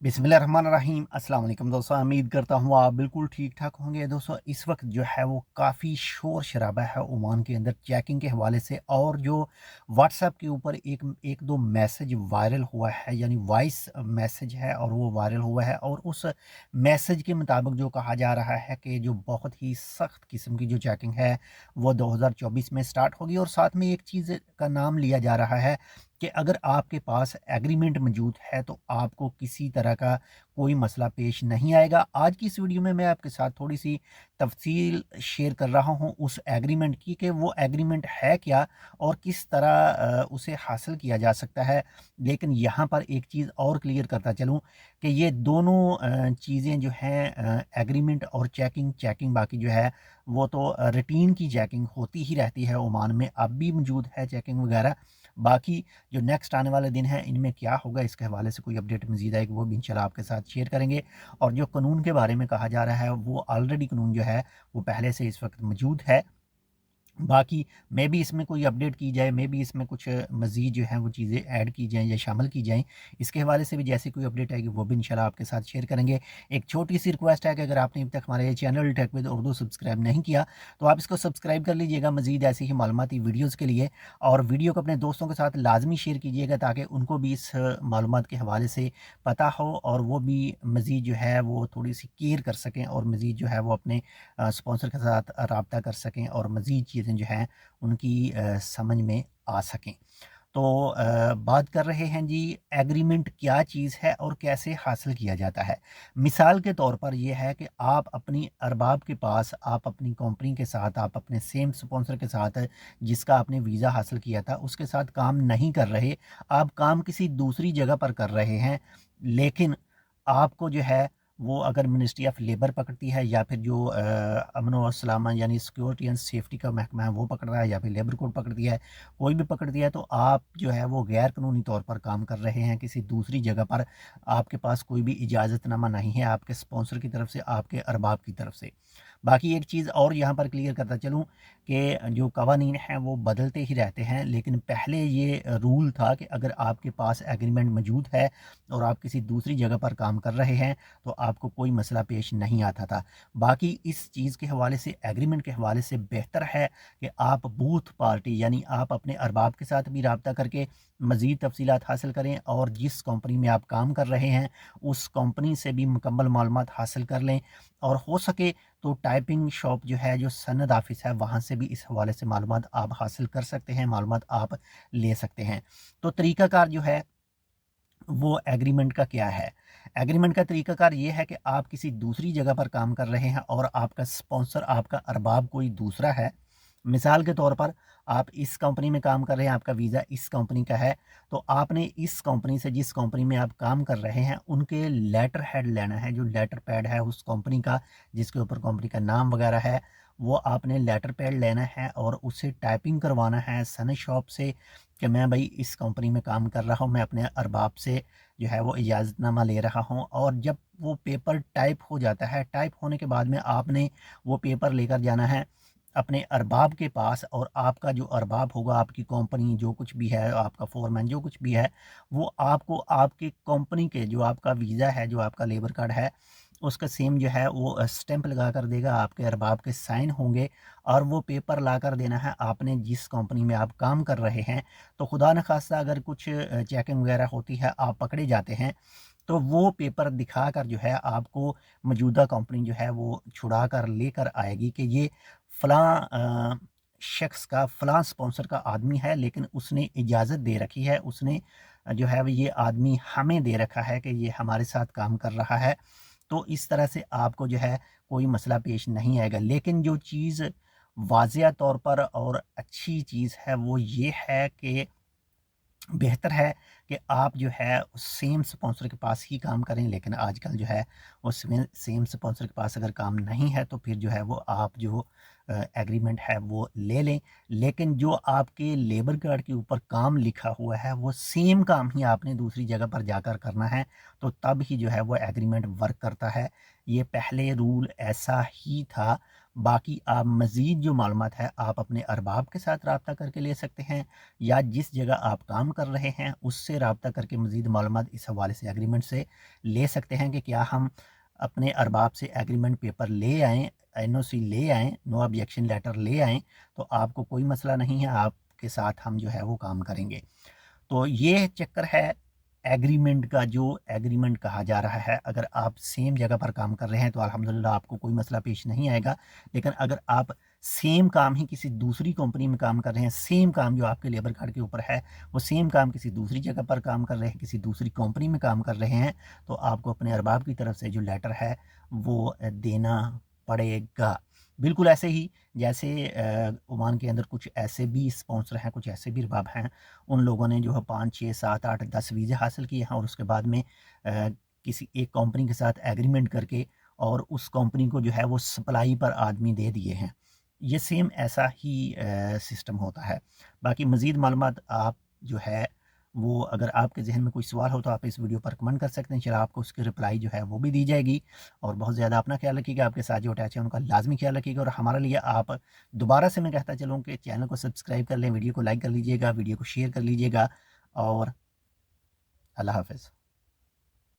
बिस्मिल्लाहिर्रहमानिर्रहीम। अस्सलाम वालेकुम दोस्तों, उम्मीद करता हूँ आप बिल्कुल ठीक ठाक होंगे। दोस्तों इस वक्त जो है वो काफ़ी शोर शराबा है ओमान के अंदर चेकिंग के हवाले से, और जो व्हाट्सएप के ऊपर एक एक दो मैसेज वायरल हुआ है, यानी वॉइस मैसेज है और वो वायरल हुआ है। और उस मैसेज के मुताबिक जो कहा जा रहा है कि जो बहुत ही सख्त किस्म की जो चेकिंग है वो 2024 में स्टार्ट होगी। और साथ में एक चीज़ का नाम लिया जा रहा है कि अगर आपके पास एग्रीमेंट मौजूद है तो आपको किसी तरह का कोई मसला पेश नहीं आएगा। आज की इस वीडियो में मैं आपके साथ थोड़ी सी तफसील शेयर कर रहा हूं उस एग्रीमेंट की, कि वो एग्रीमेंट है क्या और किस तरह उसे हासिल किया जा सकता है। लेकिन यहाँ पर एक चीज़ और क्लियर करता चलूँ कि ये दोनों चीज़ें जो हैं, एग्रीमेंट और चेकिंग चेकिंग बाकी जो है वो तो रूटीन की चेकिंग होती ही रहती है ओमान में, अब भी मौजूद है चेकिंग वगैरह। बाकी जो नेक्स्ट आने वाले दिन हैं इनमें क्या होगा, इसके हवाले से कोई अपडेट मज़ीद आएगी वो भी इंशाल्लाह आपके साथ शेयर करेंगे। और जो कानून के बारे में कहा जा रहा है वो ऑलरेडी कानून जो है वो पहले से इस वक्त मौजूद है। बाकी मे भी इसमें कोई अपडेट की जाए, मे भी इसमें कुछ मज़ीद जो है वो चीज़ें ऐड की जाएँ या शामिल की जाएँ। इसके हवाले से भी जैसे कोई अपडेट आएगी वो भी इंशाल्लाह आपके साथ शेयर करेंगे। एक छोटी सी रिक्वेस्ट है कि अगर आपने अभी तक हमारे channel tech with Urdu subscribe नहीं किया तो आप इसको सब्सक्राइब कर लीजिएगा मज़ीद ऐसी ही मालूमाती वीडियोज़ के लिए। और वीडियो को अपने दोस्तों के साथ लाजमी शेयर कीजिएगा ताकि उनको भी इस मालूमात के हवाले से पता हो और वो भी मज़ीद जो है वो थोड़ी सी केयर कर सकें और मज़ीद जो है वो अपने स्पॉन्सर के साथ रब्ता कर सकें और मज़ीद चीज़ें जो हैं उनकी समझ में आ सकें। तो बात कर रहे हैं जी, एग्रीमेंट क्या चीज़ है और कैसे हासिल किया जाता है। मिसाल के तौर पर यह है कि आप अपनी अरबाब के पास, आप अपनी कंपनी के साथ, आप अपने सेम स्पॉन्सर के साथ जिसका आपने वीज़ा हासिल किया था उसके साथ काम नहीं कर रहे, आप काम किसी दूसरी जगह पर कर रहे हैं। लेकिन आपको जो है वो अगर मिनिस्ट्री ऑफ लेबर पकड़ती है या फिर जो अमन और सलामा यानी सिक्योरिटी एंड सेफ्टी का महकमा है वो पकड़ रहा है या फिर लेबर कोड पकड़ती है, कोई भी पकड़ती है, तो आप जो है वो गैर कानूनी तौर पर काम कर रहे हैं किसी दूसरी जगह पर। आपके पास कोई भी इजाज़तनामा नहीं है आपके स्पॉन्सर की तरफ से, आपके अरबाब की तरफ से। बाकी एक चीज़ और यहाँ पर क्लियर करता चलूँ कि जो कवानीन हैं वो बदलते ही रहते हैं, लेकिन पहले ये रूल था कि अगर आपके पास एग्रीमेंट मौजूद है और आप किसी दूसरी जगह पर काम कर रहे हैं तो आपको कोई मसला पेश नहीं आता था। बाकी इस चीज़ के हवाले से, एग्रीमेंट के हवाले से बेहतर है कि आप बूथ पार्टी यानी आप अपने अरबाब के साथ भी रब्ता करके मज़ीद तफ़सीलात हासिल करें और जिस कंपनी में आप काम कर रहे हैं उस कंपनी से भी मुकम्मल मालूमात हासिल कर लें। और हो सके तो टाइपिंग शॉप जो है, जो सनद ऑफिस है, वहाँ से भी इस हवाले से मालूमात आप हासिल कर सकते हैं, मालूमात आप ले सकते हैं। तो तरीक़ाकार जो है वो एग्रीमेंट का क्या है। एग्रीमेंट का तरीकाकार ये है कि आप किसी दूसरी जगह पर काम कर रहे हैं और आपका स्पॉन्सर, आपका अरबाब कोई दूसरा है। मिसाल के तौर पर आप इस कंपनी में काम कर रहे हैं, आपका वीज़ा इस कंपनी का है, तो आपने इस कंपनी से, जिस कंपनी में आप काम कर रहे हैं, उनके लेटर हेड लेना है, जो लेटर पैड है उस कंपनी का जिसके ऊपर कंपनी का नाम वगैरह है, वो आपने लेटर पैड लेना है और उसे टाइपिंग करवाना है सनद शॉप से कि मैं भाई इस कंपनी में काम कर रहा हूँ, मैं अपने अरबाब से जो है वो इजाज़तनामा ले रहा हूँ। और जब वो पेपर टाइप हो जाता है, टाइप होने के बाद में आपने वो पेपर लेकर जाना है अपने अरबाब के पास, और आपका जो अरबाब होगा, आपकी कंपनी जो कुछ भी है, आपका फोरमैन जो कुछ भी है, वो आपको आपकी कंपनी के जो आपका वीज़ा है, जो आपका लेबर कार्ड है, उसका सेम जो है वो स्टैंप लगा कर देगा, आपके अरबाब के साइन होंगे और वो पेपर ला कर देना है आपने जिस कंपनी में आप काम कर रहे हैं। तो खुदा न खास्ता अगर कुछ चेकिंग वगैरह होती है, आप पकड़े जाते हैं, तो वो पेपर दिखा कर जो है आपको मौजूदा कंपनी जो है वो छुड़ा कर लेकर आएगी कि ये फ़लाँ शख्स का, फ़लाँ स्पॉन्सर का आदमी है, लेकिन उसने इजाज़त दे रखी है, उसने जो है वो ये आदमी हमें दे रखा है कि ये हमारे साथ काम कर रहा है। तो इस तरह से आपको जो है कोई मसला पेश नहीं आएगा। लेकिन जो चीज़ वाज़िया तौर पर और अच्छी चीज़ है वो ये है कि बेहतर है कि आप जो है सेम स्पॉन्सर के पास ही काम करें। लेकिन आजकल जो है वो सेम स्पॉन्सर के पास अगर काम नहीं है तो फिर जो है वो आप जो एग्रीमेंट है वो ले लें। लेकिन जो आपके लेबर कार्ड के ऊपर काम लिखा हुआ है वो सेम काम ही आपने दूसरी जगह पर जाकर करना है, तो तब ही जो है वो एग्रीमेंट वर्क करता है। ये पहले रूल ऐसा ही था, باقی آپ مزید جو معلومات ہے آپ اپنے ارباب کے ساتھ رابطہ کر کے لے سکتے ہیں، یا جس جگہ آپ کام کر رہے ہیں اس سے رابطہ کر کے مزید معلومات اس حوالے سے ایگریمنٹ سے لے سکتے ہیں کہ کیا ہم اپنے ارباب سے ایگریمنٹ پیپر لے آئیں، NOC لے آئیں، نو آبجیکشن لیٹر لے آئیں، تو آپ کو کوئی مسئلہ نہیں ہے، آپ کے ساتھ ہم جو ہے وہ کام کریں گے۔ تو یہ چکر ہے ایگریمنٹ کا، جو ایگریمنٹ کہا جا رہا ہے۔ اگر آپ سیم جگہ پر کام کر رہے ہیں تو الحمدللہ آپ کو کوئی مسئلہ پیش نہیں آئے گا، لیکن اگر آپ سیم کام ہی کسی دوسری کمپنی میں کام کر رہے ہیں، سیم کام جو آپ کے لیبر کارڈ کے اوپر ہے وہ سیم کام کسی دوسری جگہ پر کام کر رہے ہیں، کسی دوسری کمپنی میں کام کر رہے ہیں، تو آپ کو اپنے ارباب کی طرف سے جو لیٹر ہے وہ دینا پڑے گا۔ بالکل ایسے ہی جیسے عمان کے اندر کچھ ایسے بھی اسپانسر ہیں، کچھ ایسے بھی ارباب ہیں، ان لوگوں نے جو ہے 5 6 7 8 10 ویزے حاصل کیے ہیں اور اس کے بعد میں کسی ایک کمپنی کے ساتھ ایگریمنٹ کر کے اور اس کمپنی کو جو ہے وہ سپلائی پر آدمی دے دیے ہیں۔ یہ سیم ایسا ہی سسٹم ہوتا ہے۔ باقی مزید معلومات آپ جو ہے وہ اگر آپ کے ذہن میں کوئی سوال ہو تو آپ اس ویڈیو پر کمنٹ کر سکتے ہیں، انشاءاللہ آپ کو اس کی رپلائی جو ہے وہ بھی دی جائے گی۔ اور بہت زیادہ اپنا خیال رکھیے گا، آپ کے ساتھ جو اٹیچ ہیں ان کا لازمی خیال رکھیے گا، اور ہمارے لیے آپ دوبارہ سے میں کہتا چلوں کہ چینل کو سبسکرائب کر لیں، ویڈیو کو لائک کر لیجیے گا، ویڈیو کو شیئر کر لیجیے گا، اور اللہ حافظ۔